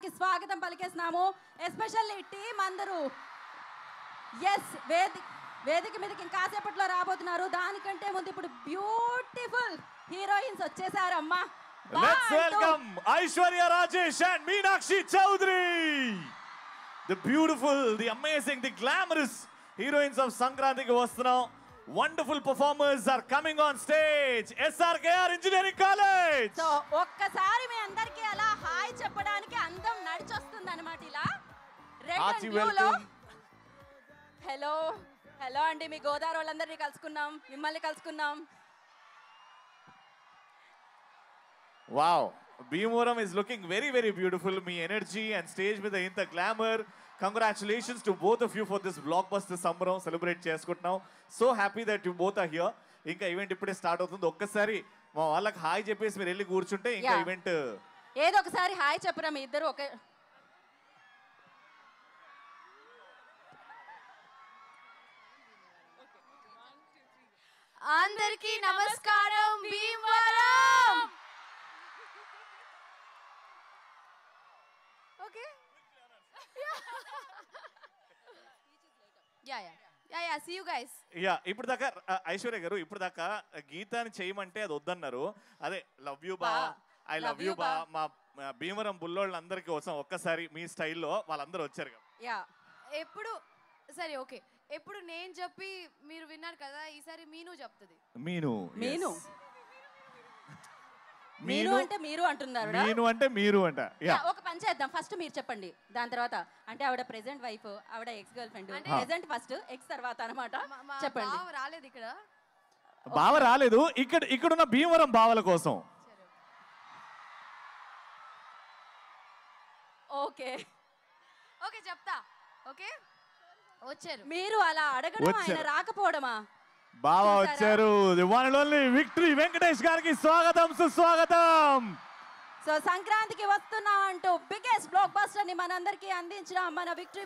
సంక్రాంతికి స్వాగతం పలికేస్తున్నాము. Especially team అందరూ వేదిక మీదకి ఇంకాసేపట్లో రాబోతున్నారు. దానికంటే ముందు ఇప్పుడు బ్యూటిఫుల్ హీరోయిన్స్ వచ్చేసారమ్మా. Let's welcome Aishwarya Rajesh and Meenakshi Chaudhary. The beautiful, the amazing, the glamorous heroines of Sankrantiki vastunam. Wonderful performers are coming on stage. SRKR Engineering College. So ఒక్కసారి మీ అందరికీ అలా హాయ్ చెప్పడానికి అందం నడిచొస్తుంది అన్నమాట. ఇలా రెడ్ అండ్ బ్లూలో హలో హలో అండి. మీ గోదావరి వాళ్ళందరినీ కలుసుకున్నాం, మిమ్మల్ని కలుసుకున్నాం. Wow, Bhimavaram is looking very, very beautiful. Me energy and stage with the glamour. Congratulations to both of you for this blockbuster Sambram celebrate చేసుకుంటున్నాం. So happy that you both are here. ఇంకా event ఇప్పుడే start అవుతుంది. ఒక్కసారి మా వాళ్ళకి hi చెప్పేసి మీరు వెళ్ళి కూర్చుంటే ఇంకా ఈవెంట్ ఏదో ఒకసారి హాయ్ చెప్పరా మీ ఇద్దరు. ఒక అందరికీ నమస్కారం. Bhimavaram. Okay ya see you guys. Ya ఇప్పుడు దాకా ఐశ్వర్య గారు ఇప్పుడు దాకా గీతాన్ని చేయమంటే అది వద్దన్నారు. అదే లవ్ యూ బా, ఐ లవ్ యూ బా. మా భీమవరం బుల్లోళ్ళందరికీ కోసం ఒక్కసారి మీ స్టైల్లో వాళ్ళందరూ వచ్చారు కదా. యా ఎప్పుడు సరే ఓకే, ఎప్పుడు నేను చెప్పి మీరు విన్నారు కదా, ఈసారి మీను చెప్తుంది. మీను మీను మీను అంటే మీరు అంటున్నారు. మీను అంటే మీరు అంట. ఒక పని చేద్దాం, ఫస్ట్ మీరు చెప్పండి, దాని తర్వాత అంటే ఆవిడ ప్రెసెంట్ వైఫ్, ఆవిడ ex girl friend, present first X తర్వాత అన్నమాట. చెప్పండి. రాలేదు ఇక్కడ, బావ రాలేదు. ఇక్కడున్న భీమవరం బావల కోసం. ఓకే ఓకే చెప్తా. ఓకే వచ్చారు మీరు అలా అడగడం, ఆయన రాకపోవడమా? బావా వచ్చారు. The one and only victory Venkatesh గారికి స్వాగతం, సుస్వాగతం. సో సంక్రాంతికి వస్తున్నా అంటూ బిగ్గెస్ట్ బ్లాక్ బస్టర్ ని మనందరికీ అందించిన మన విక్టరీ